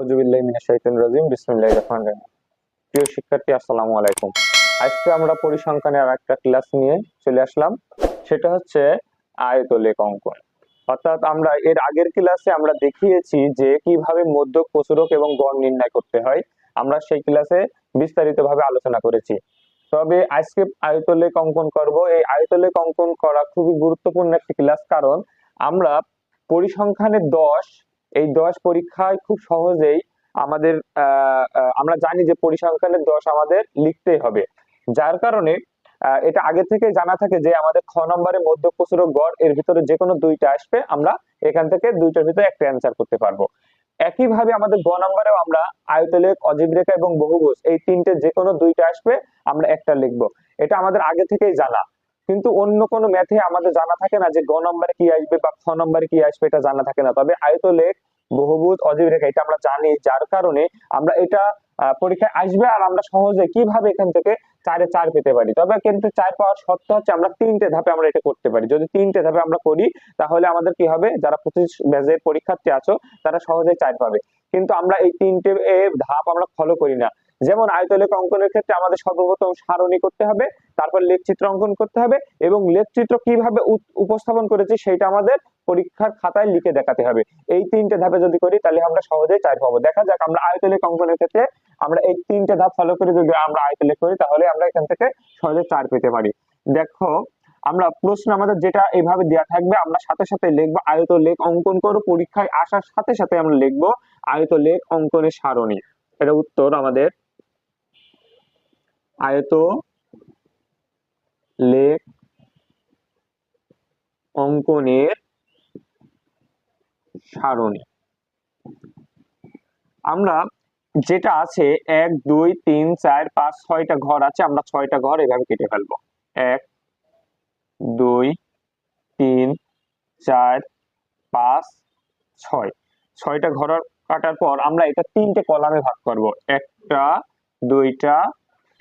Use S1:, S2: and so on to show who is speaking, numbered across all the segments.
S1: আউযুবিল্লাহি মিনাশ শাইতানির রাজিম বিসমিল্লাহির রহমানির রহিম। প্রিয় শিক্ষার্থী, আসসালামু আলাইকুম। আজকে আমরা পরিসংখ্যানের আরেকটা ক্লাস নিয়ে চলে আসলাম। সেটা হচ্ছে আয়তলেখ অঙ্কন। অর্থাৎ আমরা এর আগের ক্লাসে আমরা দেখিয়েছি যে কিভাবে মধ্যক, প্রসারক এবং গড় নির্ণয় করতে হয়। আমরা সেই ক্লাসে বিস্তারিতভাবে আলোচনা করেছি। তবে আজকে আয়তলেখ অঙ্কন করব। এই আয়তলেখ অঙ্কন করা খুবই গুরুত্বপূর্ণ একটি ক্লাস, কারণ আমরা পরিসংখ্যানের 10 এই 10 পরীক্ষায় খুব সহজেই আমাদের আমরা জানি যে পরিসংখ্যানের 10 আমাদের লিখতেই হবে। যার কারণে এটা আগে থেকে জানা থাকে যে আমাদের খ নম্বরে মধ্যক, প্রসারক, গড় এর ভিতরে যে কোনো দুইটা আসবে, আমরা এখান থেকে দুইটার ভিতরে একটা অ্যান্সার করতে পারবো। একইভাবে আমাদের গ নম্বরেও আমরা আয়তলেখ, অজীব রেখা এবং বহুভুজ এই তিনটে যে কোনো দুইটা আসবে, আমরা একটা লিখবো। এটা আমাদের আগে থেকেই জানা। কিন্তু অন্য কোনো ম্যাথে আমাদের জানা থাকে না যে গ নম্বরে কি আসবে বা খ নম্বরে কি আসবে, এটা জানা থাকে না। তবে আয়তলেখ, বহুভুজ, অজীব রেখা এটা আমরা জানি, যার কারণে আমরা এটা পরীক্ষায় আসবে আর আমরা সহজে কিভাবে এখান থেকে 4-এ 4 পেতে পারি। তবে কিন্তু 4 পাওয়ার শর্ত হচ্ছে আমরা 3টে ধাপে আমরা এটা করতে পারি। যদি 3টে ধাপে আমরা করি, তাহলে আমাদের কি হবে, যারা 25 ব্যাচের পরীক্ষার্থী আছো তারা সহজেই 4 পাবে। কিন্তু আমরা এই 3টে ধাপ আমরা ফলো করি না। যেমন আয়তলেখ অঙ্কনের ক্ষেত্রে আমাদের সর্বপ্রথম সারণী করতে হবে, তারপর লেখচিত্র অঙ্কন করতে হবে, এবং লেখচিত্র কিভাবে উপস্থাপন করেছি সেটা আমাদের পরীক্ষার খাতায় লিখে দেখাতে হবে। এই 3টে ধাপে যদি করি তাহলে আমরা সহজেই 4 পাবো। দেখা যাক আমরা আয়তলেখ অঙ্কনের ক্ষেত্রে আমরা এই 3টে ধাপ ফলো করে যদি আমরা আয়তলেখ করি, তাহলে আমরা এখান থেকে সহজে 4 পেতে পারি। দেখো, আমরা প্রশ্ন আমাদের যেটা এইভাবে দেওয়া থাকবে, আমরা সাথে সাথে লিখবো আয়তলেখ অঙ্কন করো। পরীক্ষায় আসার সাথে সাথে আমরা লিখবো আয়তলেখ অঙ্কনের সারণী। এটা উত্তর আমাদের আয়তলেখ অঙ্কনের সারণী। আমরা যেটা আছে 1 2 3 4 5 6টা ঘর আছে, আমরা 6টা ঘর এভাবে কেটে ফেলবো। 1 2 3 4 5 6 6টা ঘর কাটার পর আমরা এটা 3টে কলামে ভাগ করব। একটা, দুইটা,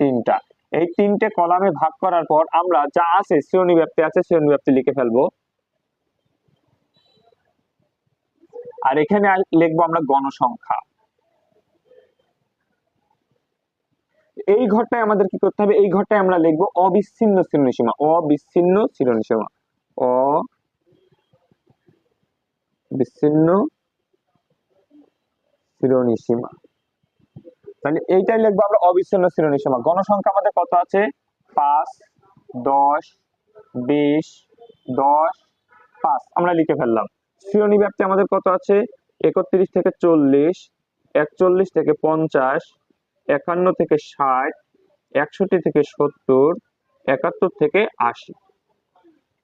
S1: তিনটা। এই 3টে কলামে ভাগ করার পর আমরা যা আছে শ্রেণী ব্যাপ্তি আছে, শ্রেণী ব্যাপ্তি লিখে ফেলবো। আর এখানে লিখবো আমরা গণসংখ্যা। এই ঘরটায় আমাদের কি করতে হবে, এই ঘরটায় আমরা লিখবো অবিচ্ছিন্ন শ্রেণীসীমা। অবিচ্ছিন্ন শ্রেণীসীমা, অবিচ্ছিন্ন শ্রেণীসীমা। তাহলে এইটাই লিখবো আমরা অবিচ্ছিন্ন শ্রেণীসীমা। গণসংখ্যা আমাদের কত আছে, 5 10 20 10 5 আমরা লিখে ফেললাম। শ্রেণী ব্যাপ্তি আমাদের কত আছে, 31 থেকে 40, 41 থেকে 50, 51 থেকে 60, 61 থেকে 70, 71 থেকে 80।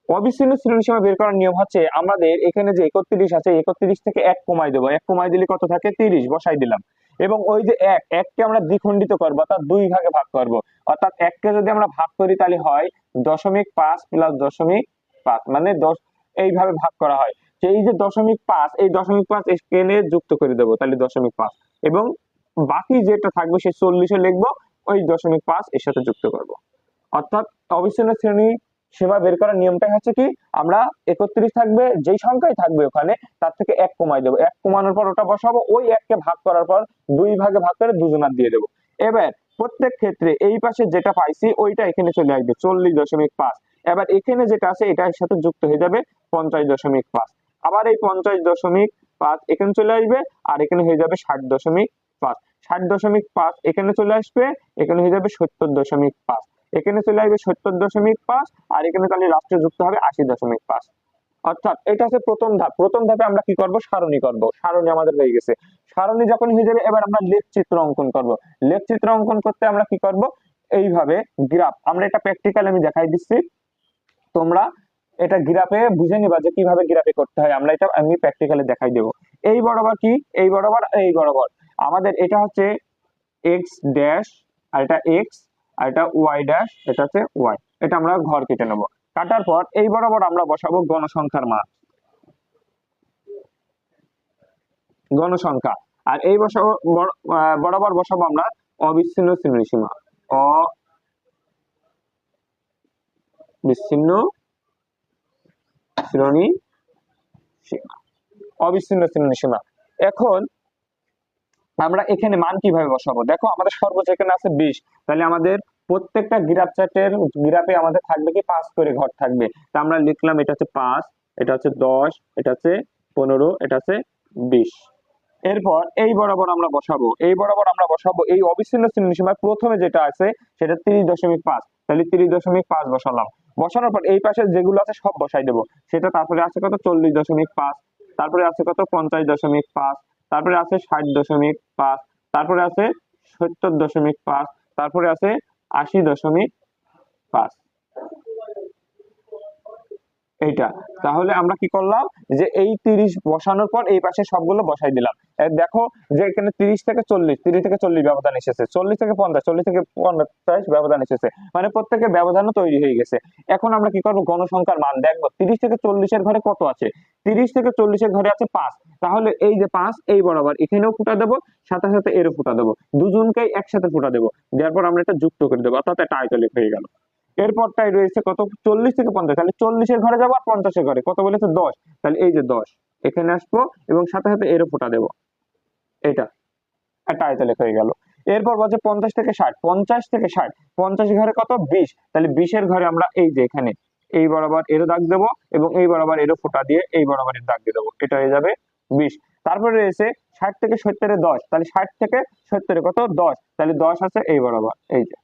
S1: অবিচ্ছিন্ন শ্রেণীসীমা বের করার নিয়ম হচ্ছে, আমাদের এখানে যে 31 আছে, 31 থেকে 1 কমাই দেবো। 1 কমাই দিলে কত থাকে, 30 বসাই দিলাম। এবং ওই যে 1কে আমরা দ্বিখণ্ডিত করবো, অর্থাৎ 2 ভাগে ভাগ করব। অর্থাৎ 1কে যদি আমরা ভাগ করি তাহলে হয় 0.5 প্লাস 0.5, মানে 10, এইভাবে ভাগ করা হয়। এই যে 0.5, এই 0.5 এখানে যুক্ত করে দেবো, তাহলে 0.5, এবং বাকি যেটা থাকবে সেই 40-এ লিখবো, ওই 0.5 এর সাথে যুক্ত করব। অর্থাৎ অবিচ্ছিন্ন শ্রেণী সীমা বের করার নিয়মটাই হচ্ছে কি, আমরা 31 থাকবে, যেই সংখ্যাই থাকবে ওখানে তার থেকে 1 কমাই দেবো। 1 কমানোর পর ওটা বসাবো, ওই 1কে ভাগ করার পর 2 ভাগে ভাগ করে দুজনার দিয়ে দেবো। এবার প্রত্যেক ক্ষেত্রে এই পাশে যেটা পাইছি ওইটা এখানে চলে আসবে 40.5। এবার এখানে যেটা আছে এটার সাথে যুক্ত হয়ে যাবে 50.5। আবার এই 50.5 এখানে চলে আসবে, আর এখানে হয়ে যাবে 60.5। 60.5 এখানে চলে আসবে, এখানে হয়ে যাবে 70.5। এখানে চলে আসবে 70.5, আর এখানে তাহলে লাস্টে যুক্ত হবে 80.5। অর্থাৎ এটা হচ্ছে প্রথম ধাপ। প্রথম ধাপে আমরা কি করব, সারণী করব। সারণী আমাদের হয়ে গেছে। সারণী যখন হয়ে যাবে, এবার আমরা লেখচিত্র অঙ্কন করব। লেখচিত্র অঙ্কন করতে আমরা কি করব, এইভাবে গ্রাফ, আমরা এটা প্র্যাকটিক্যাল আমি দেখাই দিচ্ছি, তোমরা এটা গ্রাফে বুঝে নিবা যে কিভাবে গ্রাফে করতে হয়। আমরা এটা আমি প্র্যাকটিক্যালি দেখাই দেব। এই বরাবর কি, এই বরাবর, এই বরাবর আমাদের এটা হচ্ছে এক্স ড্যাশ, আর এটা এক্স, আর এটা ওয়াই ড্যাশ, এটা হচ্ছে ওয়াই। এটা আমরা ঘর কেটে নেব। কাটার পর এই বরাবর আমরা বসাবো গণসংখ্যার মান, গণসংখ্যা। আর এই বরাবর বসাবো আমরা অবিচ্ছিন্ন শ্রেণীসীমা, অবিচ্ছিন্ন শ্রেণীসীমা, অবিচ্ছিন্ন শ্রেণীসীমা। এখন আমরা এখানে মান কিভাবে বসাবো? দেখো আমাদের সর্বোচ্চ এখানে আছে 20, তাহলে আমাদের প্রত্যেকটা গ্রাফ চার্টের গ্রাফে আমাদের থাকবে কি 5 করে ঘর থাকবে। তা আমরা লিখলাম এটা হচ্ছে 5, এটা হচ্ছে 10, এটা হচ্ছে 15, এটা হচ্ছে 20। এরপর এই বরাবর আমরা বসাবো, এই অবিচ্ছিন্ন শ্রেণীসীমার প্রথমে যেটা আছে সেটা 30.5, তাহলে 30.5 বসালাম। বসানোর পর এই পাশে যেগুলো আছে সব বসাই দেবো। সেটা তারপরে আছে কত 40.5, তারপরে আছে কত 50.5, তারপরে আছে 60.5, তারপরে আছে 70.5, তারপরে আছে 80.5। এইটা তাহলে আমরা কি করলাম যে এই 30 বসানোর পর এই পাশে সবগুলো বসাই দিলাম। দেখো যে এখানে 30 থেকে 40 ব্যবধান এসেছে, 40 থেকে 50, 40 থেকে 50 ব্যবধান এসেছে, মানে প্রত্যেকের ব্যবধানও তৈরি হয়ে গেছে। এখন আমরা কি করবো গণসংখ্যার মান দেখবো 30 থেকে 40 এর ঘরে কত আছে। 30 থেকে 40 এর ঘরে আছে 5, তাহলে এই যে 5 এই বরাবর এখানেও ফুটা দেবো, সাথে সাথে এরও ফুটা দেবো, দুজনকেই একসাথে ফুটা দেবো, দেওয়ার পর আমরা এটা যুক্ত করে দেবো, অর্থাৎ এটা আয়তলেখ হয়ে গেল। এরপরটাই রয়েছে কত 40 থেকে 50, তাহলে 40 এর ঘরে যাবো আর 50 এর ঘরে কত বলেছে 10, তাহলে এই যে 10 এখানে আসবো এবং সাথে সাথে এরও ফোঁটা দেবো, এটা একটা আয়তলেখ হয়ে গেল। এরপর বলছে 50 থেকে 60, 50 থেকে 60, 50 ঘরে কত 20, তাহলে 20 এর ঘরে আমরা এই যে এখানে এই বরাবর এরও দাগ দেবো এবং এই বরাবর এরও ফোঁটা দিয়ে এই বরাবর এর দাগ দিয়ে দেবো, এটা হয়ে যাবে 20। তারপরে রয়েছে 60 থেকে 70 10, তাহলে 60 থেকে 70 কত 10, তাহলে 10 আছে এই বরাবর এই যে।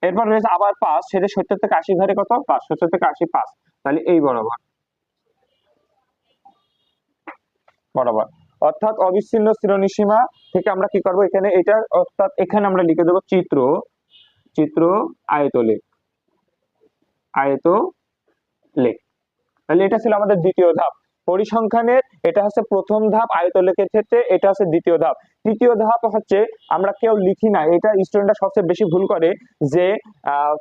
S1: এরপর রয়েছে আবার 5, সেটা 70 থেকে 80 ঘরে কত 5, 70 থেকে 80 5, তাহলে এই বরাবর বরাবর। অর্থাৎ অবিচ্ছিন্ন শ্রেণীসীমা থেকে আমরা কি করব এখানে এটা, অর্থাৎ এখানে আমরা লিখে দেবো চিত্র আয়তলেখ, আয়তলেখ। তাহলে এটা ছিল আমাদের দ্বিতীয় ধাপ পরিসংখ্যানের, এটা হচ্ছে প্রথম ধাপ, আয়তলেখের ক্ষেত্রে এটা হচ্ছে দ্বিতীয় ধাপ। তৃতীয় ধাপ হচ্ছে আমরা কেউ লিখি না, এটা স্টুডেন্টরা সবচেয়ে বেশি ভুল করে যে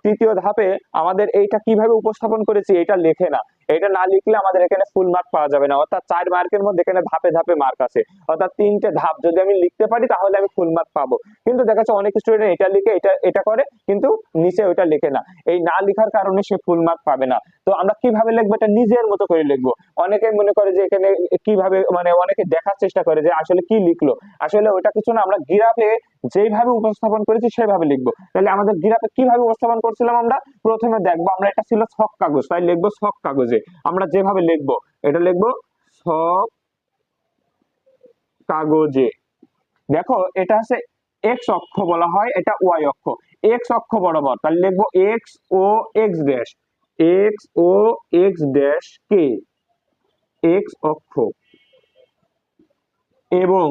S1: তৃতীয় ধাপে আমাদের এইটা কিভাবে উপস্থাপন করেছি এটা লেখে না। এটা না লিখলে আমাদের এখানে ফুল মার্ক পাওয়া যাবে না, অর্থাৎ 4 মার্কের মধ্যে এখানে ধাপে ধাপে মার্ক আছে, অর্থাৎ 3টে ধাপ যদি আমি লিখতে পারি তাহলে আমি ফুল মার্ক পাবো। কিন্তু দেখা যাচ্ছে অনেক স্টুডেন্ট এটা লিখে এটা করে কিন্তু নিচে ওইটা লিখে না, এই না লেখার কারণে সে ফুল মার্ক পাবে না। তো আমরা কিভাবে লিখবো এটা নিজের মতো করে লিখবো। অনেকে মনে করে যে এখানে কিভাবে, মানে অনেকে দেখার চেষ্টা করে যে আসলে কি লিখলো, আসলে ওটা কিছু না, আমরা গ্রাফে যেভাবে উপস্থাপন করেছি সেভাবে লিখবো। তাহলে আমাদের গ্রাফে কিভাবে উপস্থাপন করছিলাম, আমরা প্রথমে দেখবো আমরা এটা ছিল ছক কাগজ, তাই লিখবো ছক কাগজে। আমরা যেভাবে লিখবো এটা লিখবো ছক কাগজে। দেখো এটা হচ্ছে এক্স অক্ষ বলা হয়, এটা ওয়াই অক্ষ, এক্স অক্ষ বরাবর, তাহলে লিখবো এক্স ও এক্স ড্যাশ, এক্স ও এক্স ড্যাশ কে এক্স অক্ষ, এবং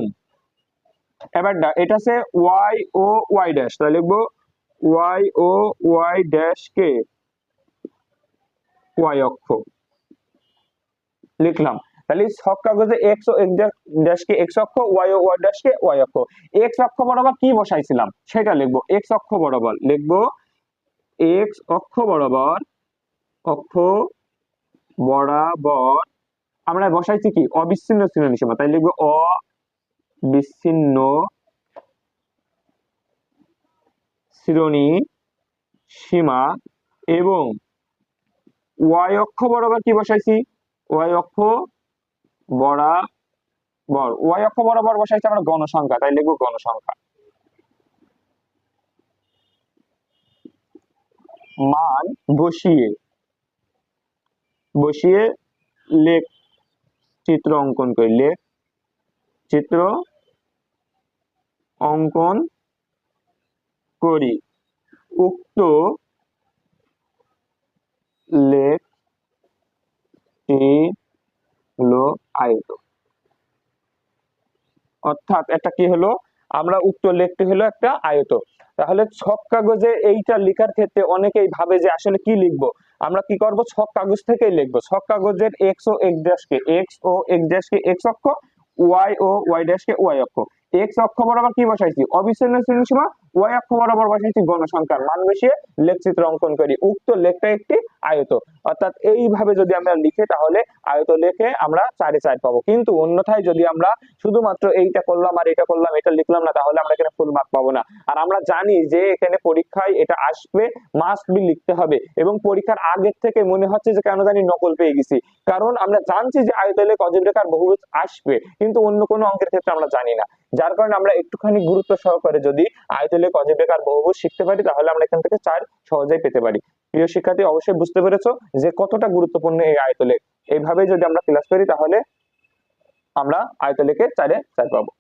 S1: এবার এটা আছে ওয়াই ও ওয়াই ড্যাশ, তাহলে লিখবো ওয়াই ও ওয়াই ড্যাশ কে ওয়াই অক্ষ, লিখলাম। তাহলে ছক কাগজে এক্স ও এক্স ড্যাশ কে এক্স অক্ষ, ওয়াই ও ওয়াই ড্যাশ কে ওয়াই অক্ষ। এক্স অক্ষ বরাবর কি বসাইছিলাম সেটা লিখবো, এক্স অক্ষ বরাবর লিখবো এক্স অক্ষ বরাবর, অক্ষ বরাবর আমরা বসাইছি কি অবিচ্ছিন্ন শ্রেণীসীমা, তাই লিখবো অবিচ্ছিন্ন শ্রেণীসীমা, এবং ওয়াই অক্ষ বরাবর কি বসাইছি ওয়াই অক্ষ বরাবর, ওয়াই অক্ষ বরাবর বসাইছি আমরা গণসংখ্যা, তাই লিখবো গণসংখ্যা। মান বসিয়ে লেখ চিত্র অঙ্কন করি, লেখ চিত্র অঙ্কন করি, উক্ত লেখটি হলো আয়ত। অর্থাৎ এটা কি হলো, আমরা উক্ত লেখটি হলো একটা আয়ত। তাহলে ছক কাগজে এইটা লেখার ক্ষেত্রে অনেকেই ভাবে যে আসলে কি লিখবো, আমরা কি করব ছক কাগজ থেকেই লিখবো। ছক কাগজের এক্স ও এক্স ড্যাশ কে এক্স অক্ষ, ওয়াই ও ওয়াই ড্যাশ কে ওয়াই অক্ষ। এক্স অক্ষ বরাবর কি বসাইছি অবিচ্ছিন্ন শ্রেণীসীমা, ওয়াই অক্ষ বরাবর বসাইছি গণসংখ্যার মান বসিয়ে লেখচিত্র অঙ্কন করি। উক্ত লেখটা একটি আয়ত, অর্থাৎ এইভাবে যদি আমরা লিখি তাহলে আয়ত লেখে আমরা 4/4 পাবো। কিন্তু অন্যথায় যদি আমরা শুধুমাত্র এইটা করলাম আর এটা করলাম, এটা লিখলাম না, তাহলে আমরা এখানে ফুল মার্ক পাবো না। আর আমরা জানি যে এখানে পরীক্ষায় এটা আসবে, মাস্ট বি লিখতে হবে, এবং পরীক্ষার আগের থেকে মনে হচ্ছে যে কেন জানি নকল পেয়ে গেছি, কারণ আমরা জানছি যে আয়তলেখ অজীব রেখার বহুভুজ আসবে, কিন্তু অন্য কোনো অঙ্কের ক্ষেত্রে আমরা জানি না। যার কারণে আমরা একটুখানি গুরুত্ব সহকারে যদি আয়তলেখ অজীব রেখার বহুভুজ শিখতে পারি, তাহলে আমরা এখান থেকে 4 সহজেই পেতে পারি। প্রিয় শিক্ষার্থী, অবশ্যই বুঝতে পেরেছো যে কতটা গুরুত্বপূর্ণ এই আয়তলেখ। এইভাবে যদি আমরা ক্লাস করি তাহলে আমরা আয়তলেখে 4/4 পাবো।